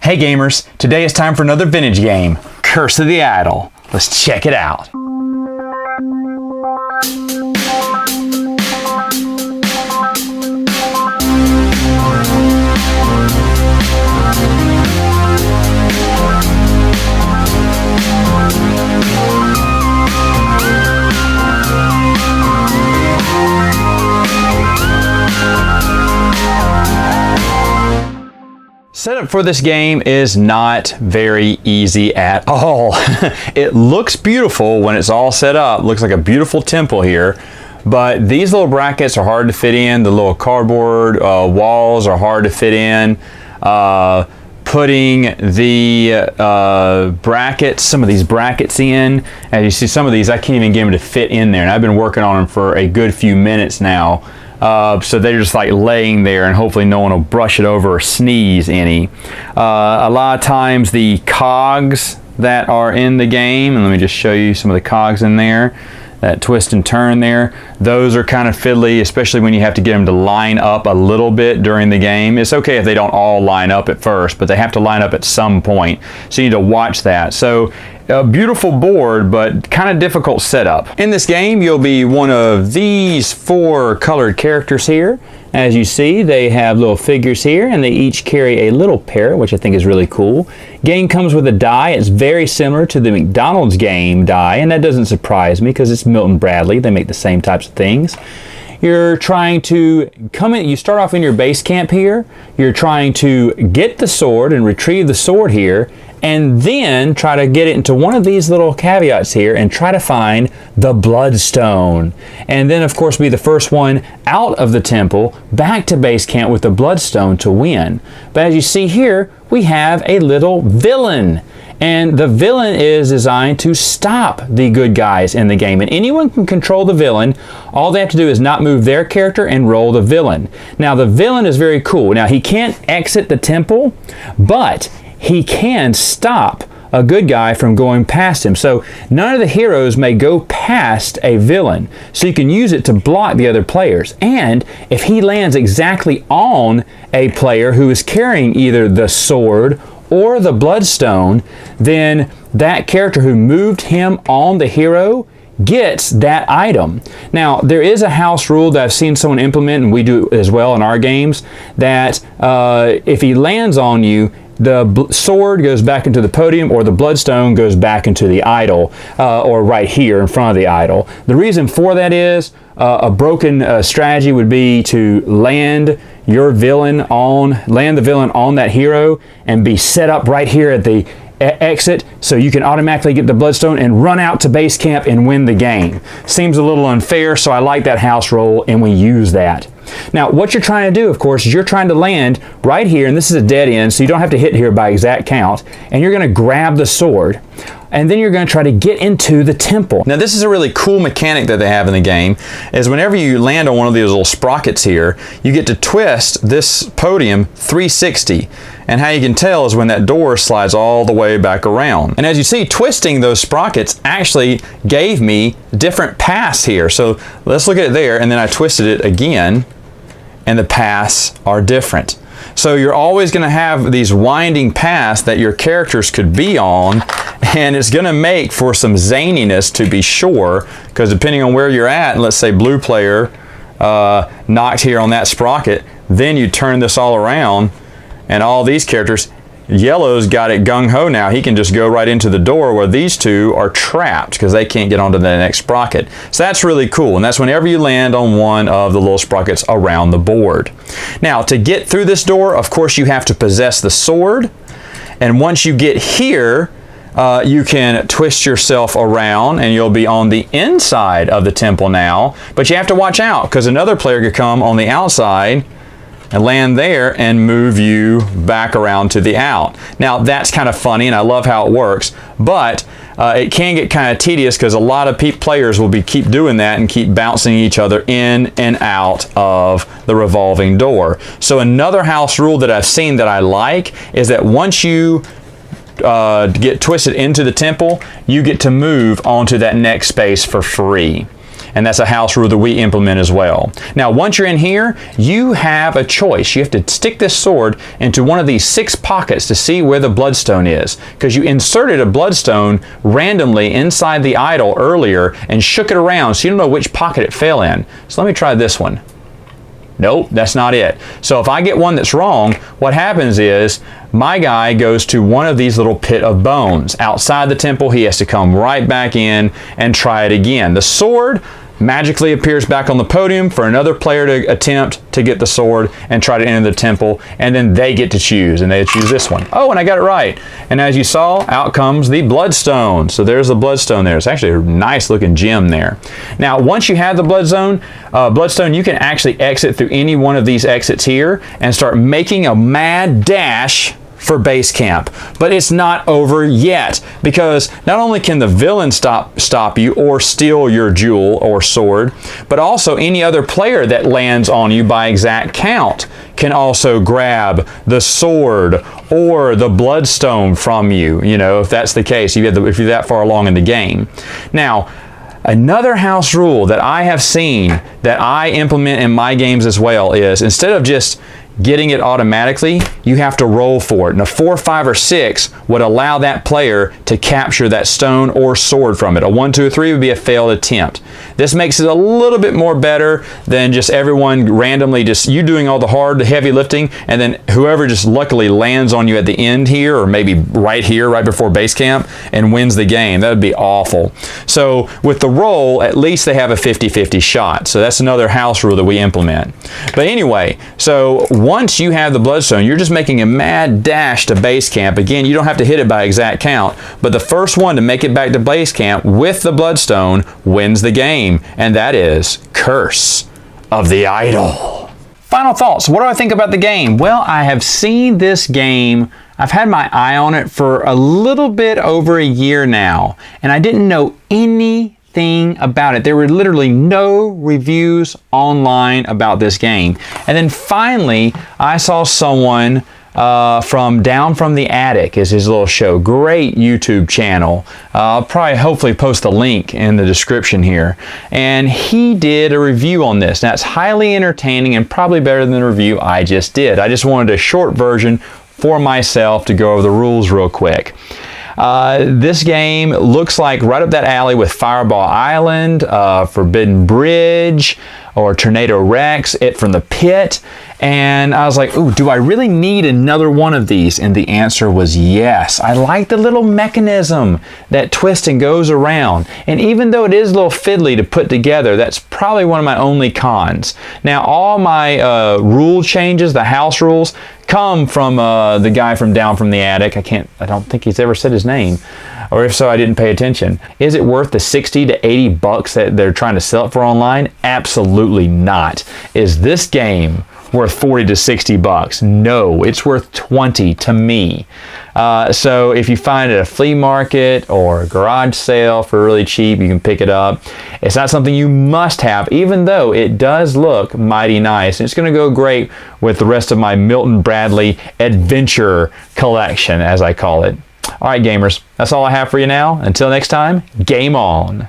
Hey gamers, today it's time for another vintage game, Curse of the Idol. Let's check it out. Setup for this game is not very easy at all. It looks beautiful when it's all set up. Looks like a beautiful temple here. But these little brackets are hard to fit in. The little cardboard walls are hard to fit in. Putting the brackets, some of these brackets in. As you see, some of these I can't even get them to fit in there. And I've been working on them for a good few minutes now. So they're just like laying there, and hopefully no one will brush it over or sneeze any. A lot of times the cogs that are in the game, and let me just show you some of the cogs in there, that twist and turn there, those are kind of fiddly, especially when you have to get them to line up a little bit during the game. It's okay if they don't all line up at first, but they have to line up at some point, so you need to watch that. So a beautiful board, but kind of difficult setup. In this game, you'll be one of these 4 colored characters here. As you see, they have little figures here, and they each carry a little parrot, which I think is really cool. Game comes with a die. It's very similar to the McDonald's game die, and that doesn't surprise me because it's Milton Bradley. They make the same types of things. You're trying to come in, you start off in your base camp here. You're trying to get the sword and retrieve the sword here, and then try to get it into one of these little caveats here and try to find the bloodstone. And then of course be the first one out of the temple back to base camp with the bloodstone to win. But as you see here, we have a little villain. And the villain is designed to stop the good guys in the game. And anyone can control the villain. All they have to do is not move their character and roll the villain. Now the villain is very cool. Now he can't exit the temple, but he can stop a good guy from going past him. So none of the heroes may go past a villain. So you can use it to block the other players. And if he lands exactly on a player who is carrying either the sword or the bloodstone, then that character who moved him on the hero gets that item. Now, there is a house rule that I've seen someone implement, and we do as well in our games, that if he lands on you, the sword goes back into the podium, or the bloodstone goes back into the idol, or right here in front of the idol. The reason for that is a broken strategy would be to land the villain on that hero and be set up right here at the exit, so you can automatically get the bloodstone and run out to base camp and win the game. Seems a little unfair, so I like that house rule, and we use that. Now, what you're trying to do, of course, is you're trying to land right here, and this is a dead end, so you don't have to hit here by exact count, and you're going to grab the sword, and then you're going to try to get into the temple. Now, this is a really cool mechanic that they have in the game, is whenever you land on one of these little sprockets here, you get to twist this podium 360. And how you can tell is when that door slides all the way back around. And as you see, twisting those sprockets actually gave me different paths here. So let's look at it there, and then I twisted it again, and the paths are different. So you're always going to have these winding paths that your characters could be on, and it's going to make for some zaniness, to be sure, because depending on where you're at, let's say blue player knocked here on that sprocket, then you turn this all around, and all these characters, yellow's got it gung-ho now. He can just go right into the door, where these two are trapped because they can't get onto the next sprocket. So that's really cool, and that's whenever you land on one of the little sprockets around the board. Now, to get through this door, of course, you have to possess the sword, and once you get here, you can twist yourself around, and you'll be on the inside of the temple now. But you have to watch out, because another player could come on the outside and land there and move you back around to the out. Now that's kind of funny, and I love how it works, but it can get kind of tedious because a lot of players will keep doing that and keep bouncing each other in and out of the revolving door. So another house rule that I've seen that I like is that once you get twisted into the temple, you get to move onto that next space for free. and that's a house rule that we implement as well. Now, once you're in here, you have a choice. You have to stick this sword into one of these 6 pockets to see where the bloodstone is, because you inserted a bloodstone randomly inside the idol earlier and shook it around, so you don't know which pocket it fell in. So let me try this one. Nope, that's not it. So if I get one that's wrong, what happens is my guy goes to one of these little pit of bones. Outside the temple, he has to come right back in and try it again. The sword magically appears back on the podium for another player to attempt to get the sword and try to enter the temple, and then they get to choose, and they choose this one. Oh, and I got it right. And as you saw, out comes the bloodstone. So there's the bloodstone there. It's actually a nice looking gem there. Now, once you have the bloodstone, you can actually exit through any one of these exits here and start making a mad dash for base camp. But it's not over yet, because not only can the villain stop you or steal your jewel or sword, but also any other player that lands on you by exact count can also grab the sword or the bloodstone from you, if that's the case, if you're that far along in the game. Now, another house rule that I have seen that I implement in my games as well is, instead of just getting it automatically, you have to roll for it. And a 4, 5, or 6 would allow that player to capture that stone or sword from it. A 1, 2, or 3 would be a failed attempt. This makes it a little bit more better than just everyone randomly, just you doing all the hard, heavy lifting, and then whoever just luckily lands on you at the end here, or maybe right here, right before base camp, and wins the game. That would be awful. So with the roll, at least they have a 50-50 shot. So that's another house rule that we implement. But anyway, so once you have the bloodstone, you're just making a mad dash to base camp. Again, you don't have to hit it by exact count, but the first one to make it back to base camp with the bloodstone wins the game, and that is Curse of the Idol. Final thoughts. What do I think about the game? Well, I have seen this game. I've had my eye on it for a little bit over a year now, and I didn't know anything about it. There were literally no reviews online about this game. And then finally, I saw someone from Down from the Attic is his little show. Great YouTube channel. I'll probably hopefully post the link in the description here. And he did a review on this. Now, it's highly entertaining and probably better than the review I just did. I just wanted a short version for myself to go over the rules real quick. This game looks like right up that alley with Fireball Island, Forbidden Bridge, or Tornado Rex, It from the Pit. And I was like, ooh, do I really need another one of these? And the answer was yes. I like the little mechanism that twists and goes around. And even though it is a little fiddly to put together, that's probably one of my only cons. Now, all my rule changes, the house rules, come from the guy from Down from the Attic. I don't think he's ever said his name. Or if so, I didn't pay attention. Is it worth the 60 to 80 bucks that they're trying to sell it for online? Absolutely not. Is this game worth 40 to 60 bucks? No, it's worth 20 to me. So if you find it at a flea market or a garage sale for really cheap, you can pick it up. It's not something you must have, even though it does look mighty nice. It's going to go great with the rest of my Milton Bradley adventure collection, as I call it. All right, gamers, that's all I have for you now. Until next time, game on.